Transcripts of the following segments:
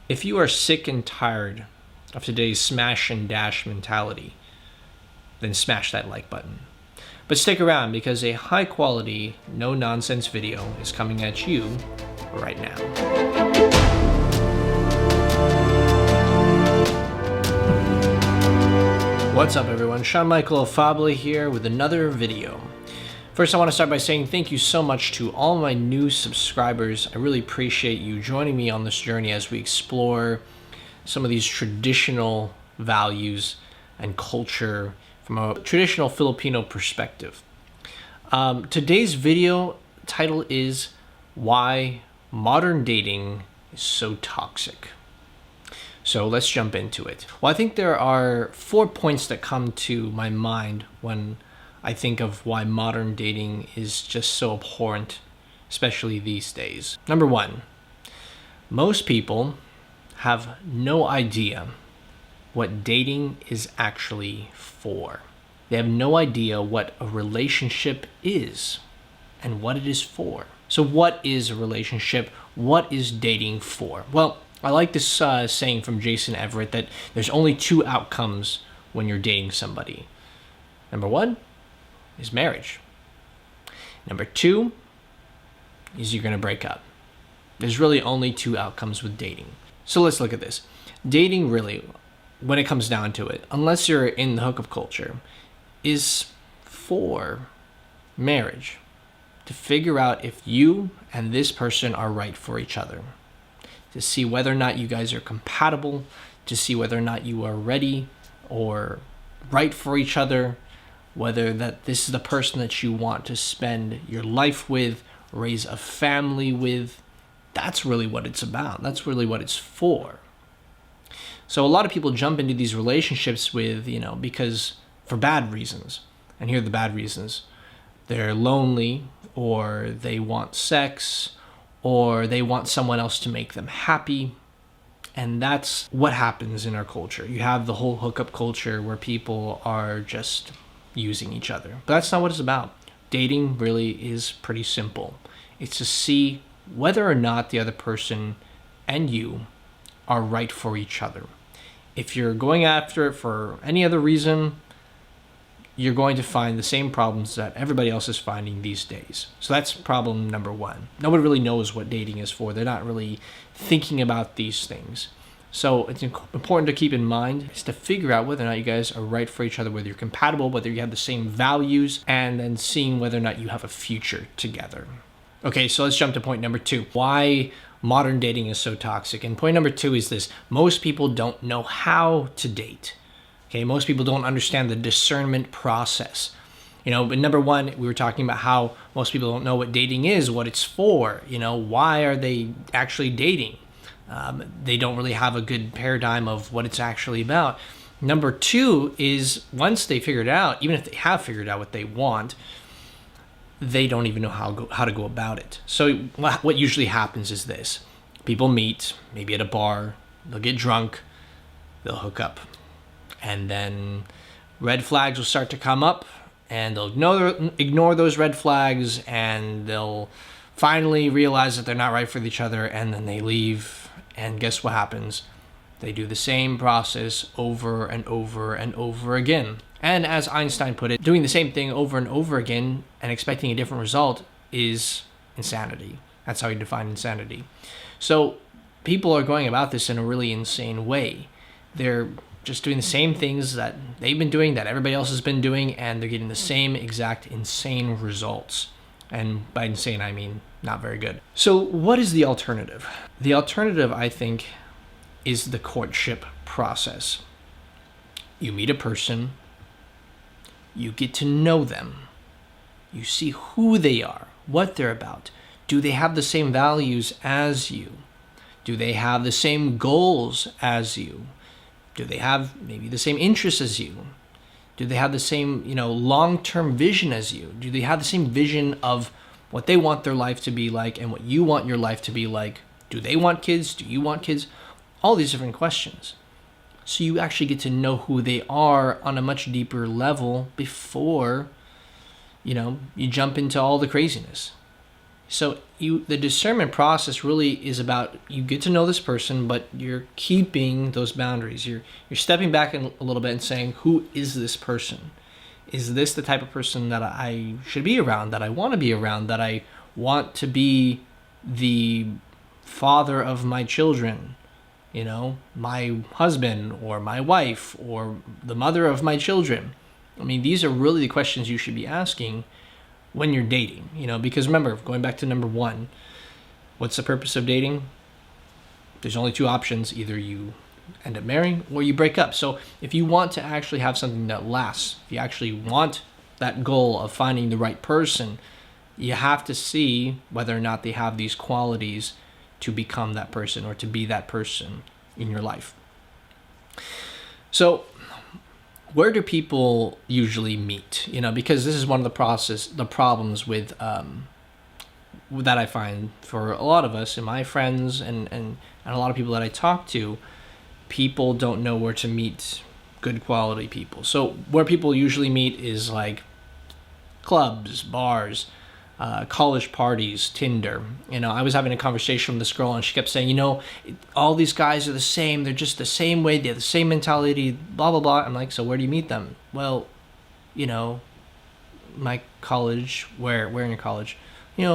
If you are sick and tired of today's smash and dash mentality, then smash that like button. But stick around because a high quality, no nonsense video is coming at you right now. What's up everyone, Sean Michael Afable here with another video. First, I want to start by saying thank you so much to all my new subscribers. I really appreciate you joining me on this journey as we explore some of these traditional values and culture from a traditional Filipino perspective. Today's video title is Why Modern Dating is So Toxic. So let's jump into it. Well, I think there are 4 points that come to my mind when I think of why modern dating is just so abhorrent, especially these days. Number 1, most people have no idea what dating is actually for. They have no idea what a relationship is and what it is for. So what is a relationship? What is dating for? Well, I like this saying from Jason Everett that there's only 2 outcomes when you're dating somebody. Number 1 is marriage. Number 2 is you're going to break up. There's really only 2 outcomes with dating. So let's look at this. Dating really, when it comes down to it, unless you're in the hookup culture, is for marriage. To figure out if you and this person are right for each other. To see whether or not you guys are compatible. To see whether or not you are ready or right for each other. Whether that this is the person that you want to spend your life with, raise a family with. That's really what it's about. That's really what it's for. So a lot of people jump into these relationships with, because for bad reasons. And here are the bad reasons. They're lonely, or they want sex, or they want someone else to make them happy. And that's what happens in our culture. You have the whole hookup culture where people are just using each other. But that's not what it's about. Dating really is pretty simple. It's to see whether or not the other person and you are right for each other. If you're going after it for any other reason, you're going to find the same problems that everybody else is finding these days. So that's problem number 1. Nobody really knows what dating is for. They're not really thinking about these things. So it's important to keep in mind is to figure out whether or not you guys are right for each other, whether you're compatible, whether you have the same values, and then seeing whether or not you have a future together. Okay, so let's jump to point number 2. Why modern dating is so toxic. And point number 2 is this. Most people don't know how to date. Okay, most people don't understand the discernment process. But number 1, we were talking about how most people don't know what dating is, what it's for. Why are they actually dating? They don't really have a good paradigm of what it's actually about. Number 2 is once they figure it out, even if they have figured out what they want, they don't even know how to go about it. So what usually happens is this. People meet, maybe at a bar, they'll get drunk, they'll hook up. And then red flags will start to come up, and they'll ignore those red flags, and they'll finally realize that they're not right for each other, and then they leave. And guess what happens? They do the same process over and over and over again. And as Einstein put it, doing the same thing over and over again and expecting a different result is insanity. That's how he defined insanity. So people are going about this in a really insane way. They're just doing the same things that they've been doing, that everybody else has been doing, and they're getting the same exact insane results. And by insane, I mean not very good. So what is the alternative? The alternative, I think, is the courtship process. You meet a person, you get to know them, you see who they are, what they're about. Do they have the same values as you? Do they have the same goals as you? Do they have maybe the same interests as you? Do they have the same, long-term vision as you? Do they have the same vision of what they want their life to be like and what you want your life to be like? Do they want kids? Do you want kids? All these different questions. So you actually get to know who they are on a much deeper level before, you jump into all the craziness. So the discernment process really is about, you get to know this person, but you're keeping those boundaries. You're stepping back a little bit and saying, who is this person? Is this the type of person that I should be around, that I want to be around, that I want to be the father of my children, my husband or my wife or the mother of my children? I mean, these are really the questions you should be asking when you're dating, because remember, going back to number one, what's the purpose of dating? There's only two options. Either you end up marrying or you break up. So if you want to actually have something that lasts, if you actually want that goal of finding the right person, you have to see whether or not they have these qualities to become that person or to be that person in your life. So where do people usually meet? Because this is one of the problems with that I find for a lot of us and my friends and a lot of people that I talk to. People don't know where to meet good quality people. So where people usually meet is like clubs, bars, college parties, Tinder. I was having a conversation with this girl and she kept saying, all these guys are the same. They're just the same way. They have the same mentality, blah, blah, blah. I'm like, so where do you meet them? Well, my college. Where in your college?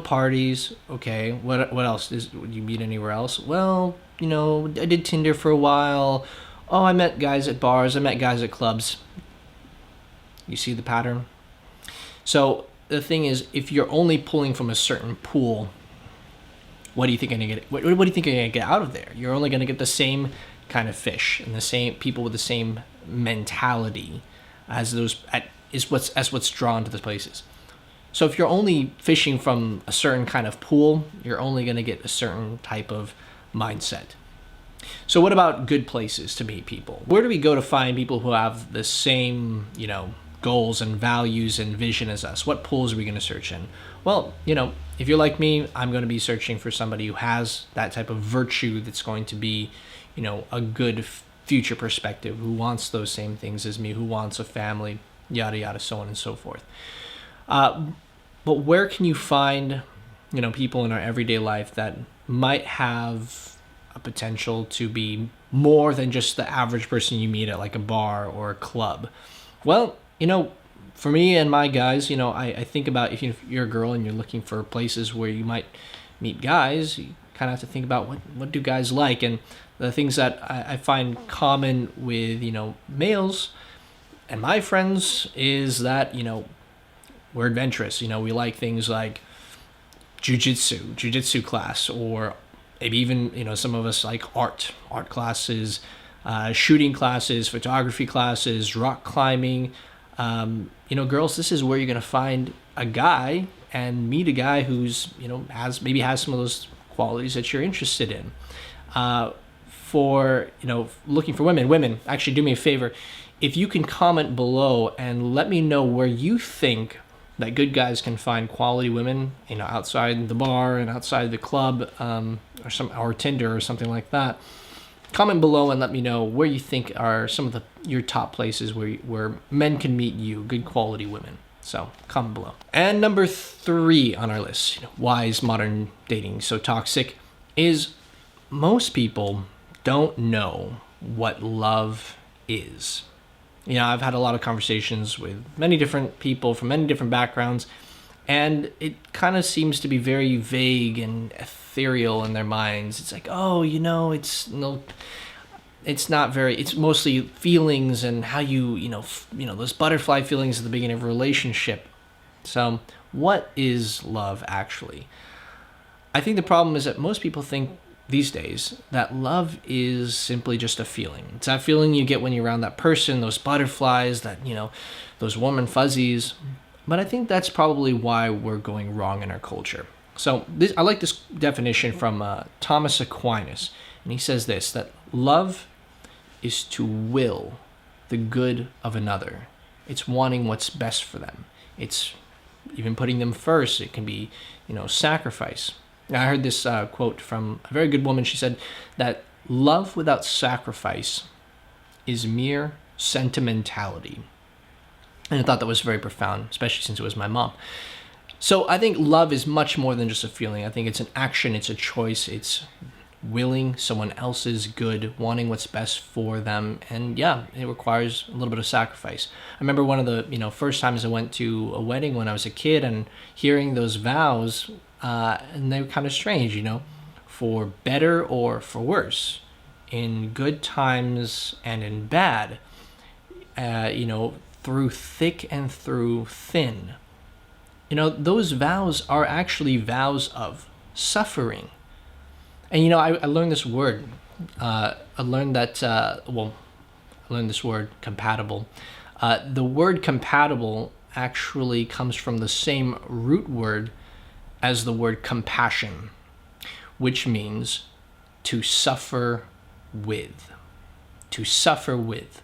Parties. Okay. What else? Would you meet anywhere else? Well, I did Tinder for a while. Oh, I met guys at bars. I met guys at clubs. You see the pattern? So the thing is, if you're only pulling from a certain pool, what do you think you're gonna get? What do you think you're gonna get out of there? You're only gonna get the same kind of fish and the same people with the same mentality as what's drawn to the places. So if you're only fishing from a certain kind of pool, you're only gonna get a certain type of mindset. So what about good places to meet people? Where do we go to find people who have the same, goals and values and vision as us? What pools are we going to search in? Well, if you're like me, I'm going to be searching for somebody who has that type of virtue that's going to be, a good future perspective, who wants those same things as me, who wants a family, yada, yada, so on and so forth. But where can you find, people in our everyday life that might have a potential to be more than just the average person you meet at like a bar or a club? Well, for me and my guys, I think about if you're a girl and you're looking for places where you might meet guys, you kind of have to think about what do guys like. And the things that I find common with, males and my friends is that, we're adventurous. We like things like jujitsu class, or maybe even, some of us like art classes, shooting classes, photography classes, rock climbing. Girls, this is where you're going to find a guy and meet a guy who's, has some of those qualities that you're interested in. For, looking for women, actually do me a favor. If you can comment below and let me know where you think that good guys can find quality women, outside the bar and outside the club, or Tinder or something like that. Comment below and let me know where you think are some of your top places where men can meet you, good quality women. So comment below. And number 3 on our list, why is modern dating so toxic, is most people don't know what love is. I've had a lot of conversations with many different people from many different backgrounds, and it kind of seems to be very vague and ethereal in their minds. It's like, it's not very, it's mostly feelings and how those butterfly feelings at the beginning of a relationship. So what is love actually? I think the problem is that most people think these days that love is simply just a feeling. It's that feeling you get when you're around that person, those butterflies, that, those warm and fuzzies. But I think that's probably why we're going wrong in our culture. So I like this definition from Thomas Aquinas. And he says this, that love is to will the good of another. It's wanting what's best for them. It's even putting them first. It can be, sacrifice. I heard this quote from a very good woman. She said that love without sacrifice is mere sentimentality. And I thought that was very profound, especially since it was my mom. So I think love is much more than just a feeling. I think it's an action, it's a choice, it's willing someone else's good, wanting what's best for them. And yeah, it requires a little bit of sacrifice. I remember one of the, first times I went to a wedding when I was a kid and hearing those vows, and they were kind of strange, for better or for worse, in good times and in bad, through thick and through thin. Those vows are actually vows of suffering. And I learned this word. I learned this word compatible. The word compatible actually comes from the same root word as the word compassion, which means to suffer with. To suffer with.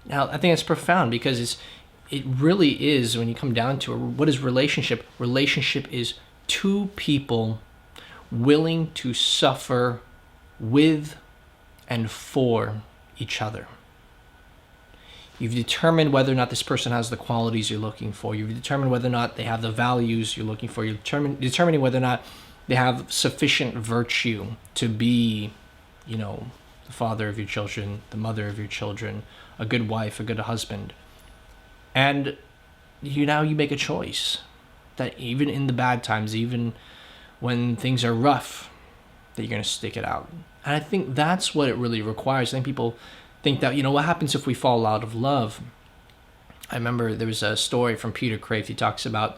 Now, I think it's profound because it really is, when you come down to it, what is relationship? Relationship is two people willing to suffer with and for each other. You've determined whether or not this person has the qualities you're looking for. You've determined whether or not they have the values you're looking for. You're determining whether or not they have sufficient virtue to be, the father of your children, the mother of your children, a good wife, a good husband. And you make a choice that even in the bad times, even when things are rough, that you're going to stick it out. And I think that's what it really requires. I think people think that, what happens if we fall out of love? I remember there was a story from Peter Kraft. He talks about,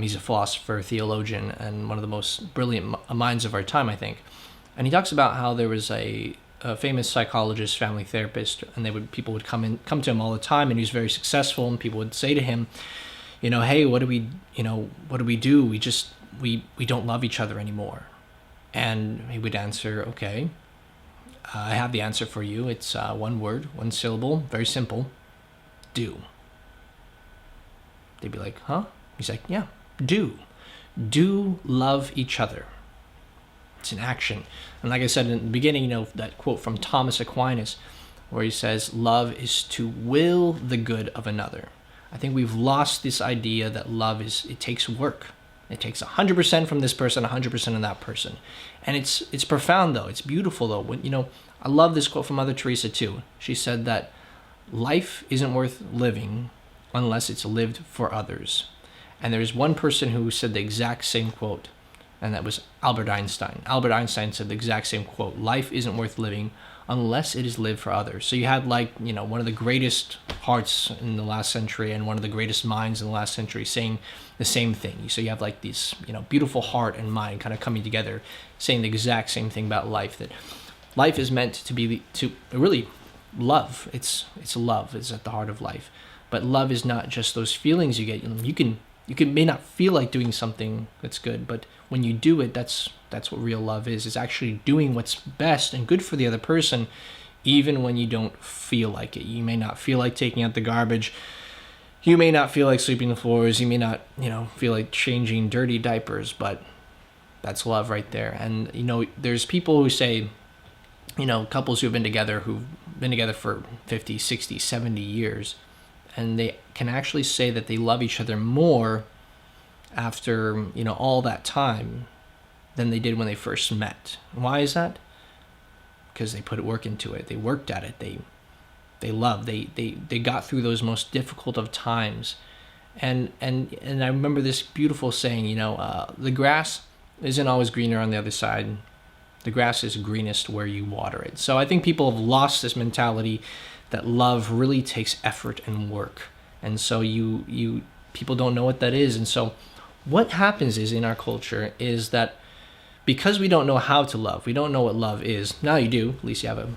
he's a philosopher, theologian, and one of the most brilliant minds of our time, I think. And he talks about how there was a famous psychologist, family therapist, and people would come to him all the time, and he was very successful, and people would say to him, hey, what do we do? We don't love each other anymore. And he would answer, okay, I have the answer for you. It's one word, one syllable, very simple, do. They'd be like, huh? He's like, yeah, do. Do love each other. It's an action. And like I said in the beginning, that quote from Thomas Aquinas, where he says, love is to will the good of another. I think we've lost this idea that love it takes work. It takes 100% from this person, 100% of that person. And it's profound, though. It's beautiful, though. I love this quote from Mother Teresa, too. She said that life isn't worth living unless it's lived for others. And there's one person who said the exact same quote, and that was Albert Einstein. Albert Einstein said the exact same quote: life isn't worth living unless it is lived for others. So you had one of the greatest hearts in the last century and one of the greatest minds in the last century saying the same thing. So you have this, beautiful heart and mind kind of coming together, saying the exact same thing about life, that life is meant to really love. It's love is at the heart of life. But love is not just those feelings you get. You may not feel like doing something that's good, but when you do it, that's what real love is. It's actually doing what's best and good for the other person, even when you don't feel like it. You may not feel like taking out the garbage. You may not feel like sweeping the floors. You may not, feel like changing dirty diapers, but that's love right there. And, there's people who say, couples who've been together for 50, 60, 70 years, and they can actually say that they love each other more after, all that time than they did when they first met. Why is that? Because they put work into it. They worked at it. They loved. They got through those most difficult of times. And I remember this beautiful saying, the grass isn't always greener on the other side. The grass is greenest where you water it. So I think people have lost this mentality that love really takes effort and work. And so people don't know what that is. And so what happens is in our culture is that because we don't know how to love, we don't know what love is. Now you do. At least you have a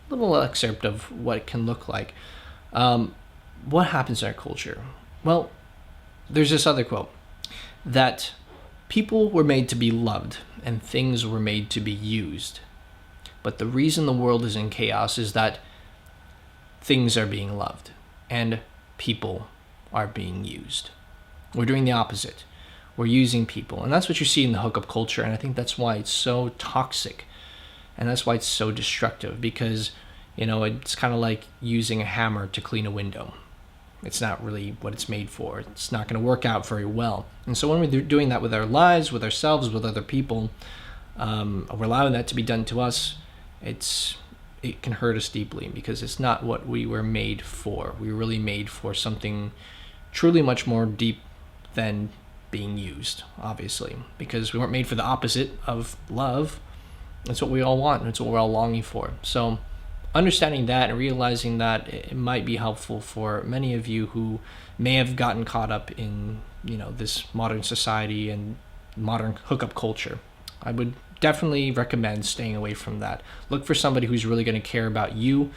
little excerpt of what it can look like. What happens in our culture? Well, there's this other quote that people were made to be loved and things were made to be used. But the reason the world is in chaos is that things are being loved and people are being used. We're doing the opposite. We're using people. And that's what you see in the hookup culture. And I think that's why it's so toxic. And that's why it's so destructive. Because, it's kind of like using a hammer to clean a window. It's not really what it's made for. It's not going to work out very well. And so when we're doing that with our lives, with ourselves, with other people, we're allowing that to be done to us, it can hurt us deeply, because it's not what we were made for. We were really made for something truly much more deep than being used, obviously, because we weren't made for the opposite of love. That's what we all want. That's what we're all longing for. So understanding that and realizing that, it might be helpful for many of you who may have gotten caught up in, this modern society and modern hookup culture. I would definitely recommend staying away from that. Look for somebody who's really going to care about you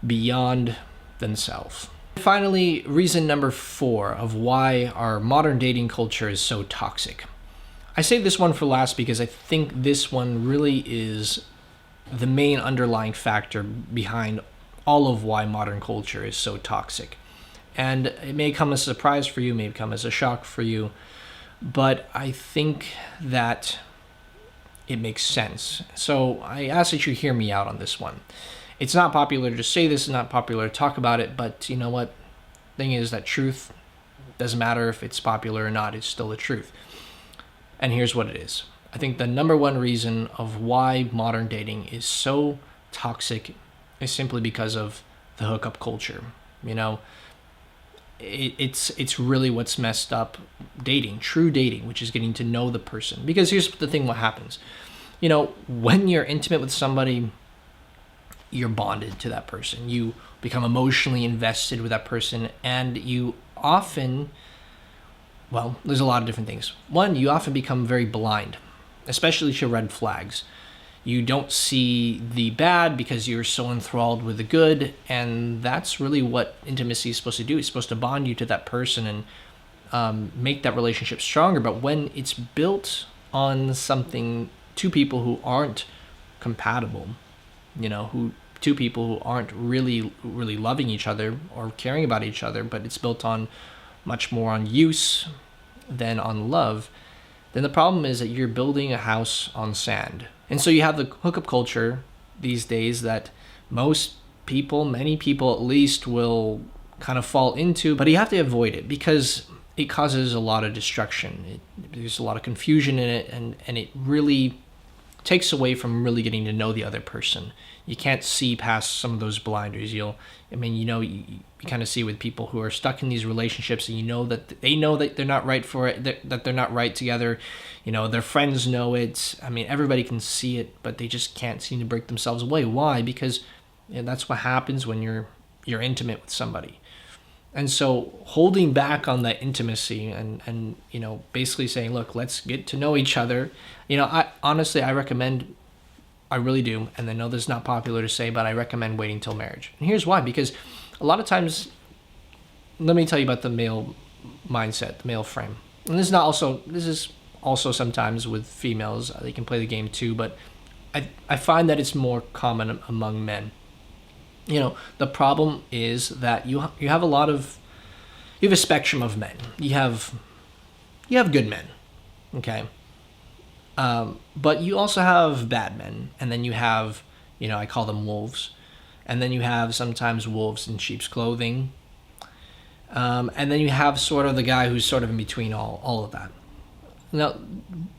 beyond themselves. Finally, reason number 4 of why our modern dating culture is so toxic. I saved this one for last because I think this one really is the main underlying factor behind all of why modern culture is so toxic. And it may come as a surprise for you, may come as a shock for you, but I think that it makes sense. So I ask that you hear me out on this one. It's not popular to say this, it's not popular to talk about it, but you know what? Thing is that truth doesn't matter if it's popular or not, it's still the truth. And here's what it is. I think the number one reason of why modern dating is so toxic is simply because of the hookup culture. It's really what's messed up dating, true dating, which is getting to know the person. Because here's the thing, what happens. When you're intimate with somebody, you're bonded to that person. You become emotionally invested with that person, and you often, there's a lot of different things. One, you often become very blind, especially to red flags. You don't see the bad because you're so enthralled with the good, and that's really what intimacy is supposed to do. It's supposed to bond you to that person and make that relationship stronger. But when it's built on something, two people who aren't compatible, two people who aren't really loving each other or caring about each other, but it's built on much more on use than on love, then the problem is that you're building a house on sand. And so you have the hookup culture these days that many people at least, will kind of fall into, but you have to avoid it because it causes a lot of destruction. There's a lot of confusion in it, and it really takes away from really getting to know the other person. You can't see past some of those blinders. You kind of see with people who are stuck in these relationships, and that they know that they're not right for it, that they're not right together. Their friends know it. Everybody can see it, but they just can't seem to break themselves away. Why? Because that's what happens when you're intimate with somebody. And so holding back on that intimacy and basically saying, look, let's get to know each other. I recommend, I really do, and I know this is not popular to say, but I recommend waiting till marriage. And here's why. Because a lot of times, let me tell you about the male mindset, the male frame. And this is also sometimes with females. They can play the game too, but I find that it's more common among men. The problem is that you have a spectrum of men. You have good men, okay? But you also have bad men, and then you have, I call them wolves, and then you have sometimes wolves in sheep's clothing, and then you have sort of the guy who's sort of in between all of that. Now,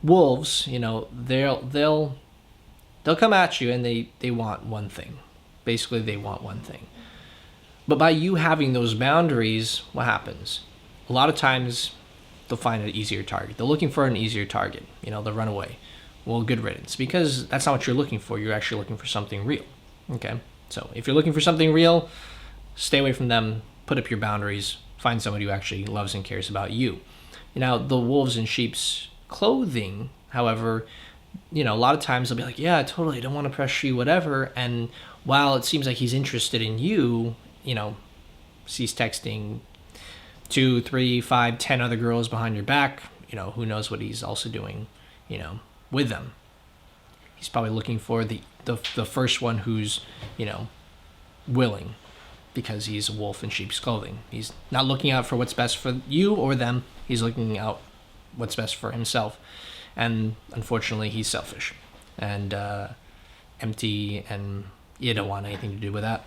wolves, they'll come at you, and they want one thing. Basically, they want one thing. But by you having those boundaries, what happens? A lot of times, they'll find an easier target. They're looking for an easier target. They'll run away. Well, good riddance, because that's not what you're looking for. You're actually looking for something real. Okay? So if you're looking for something real, stay away from them. Put up your boundaries. Find somebody who actually loves and cares about you. Now, the wolves in sheep's clothing, however, a lot of times they'll be like, yeah, totally, I don't want to pressure you, whatever. And while it seems like he's interested in you, he's texting 2, 3, 5, 10 other girls behind your back. Who knows what he's also doing, with them. He's probably looking for the first one who's, willing, because he's a wolf in sheep's clothing. He's not looking out for what's best for you or them. He's looking out what's best for himself. And unfortunately, he's selfish and empty, and you don't want anything to do with that.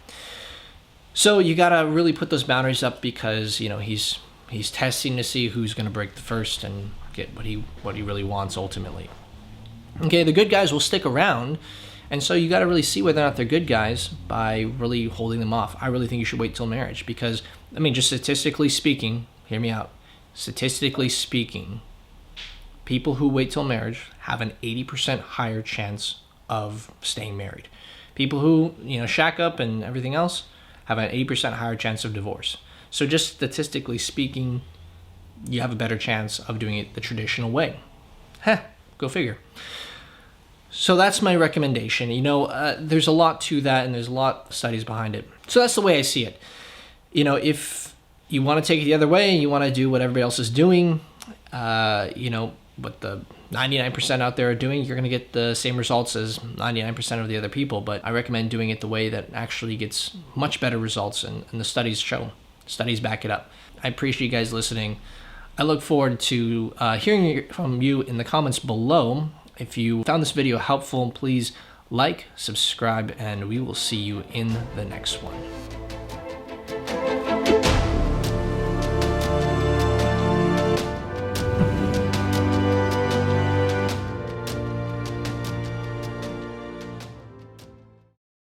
So you gotta really put those boundaries up because he's testing to see who's gonna break the first and get what he really wants ultimately. Okay, the good guys will stick around, and so you got to really see whether or not they're good guys by really holding them off. I really think you should wait till marriage because, I mean, just statistically speaking, hear me out. Statistically speaking, people who wait till marriage have an 80% higher chance of staying married. People who, shack up and everything else have an 80% higher chance of divorce. So just statistically speaking, you have a better chance of doing it the traditional way. Go figure. So that's my recommendation. There's a lot to that, and there's a lot of studies behind it. So that's the way I see it. If you want to take it the other way, you want to do what everybody else is doing, what the 99% out there are doing, you're going to get the same results as 99% of the other people. But I recommend doing it the way that actually gets much better results, and the studies back it up. I appreciate you guys listening. I look forward to hearing from you in the comments below. If you found this video helpful, please like, subscribe, and we will see you in the next one.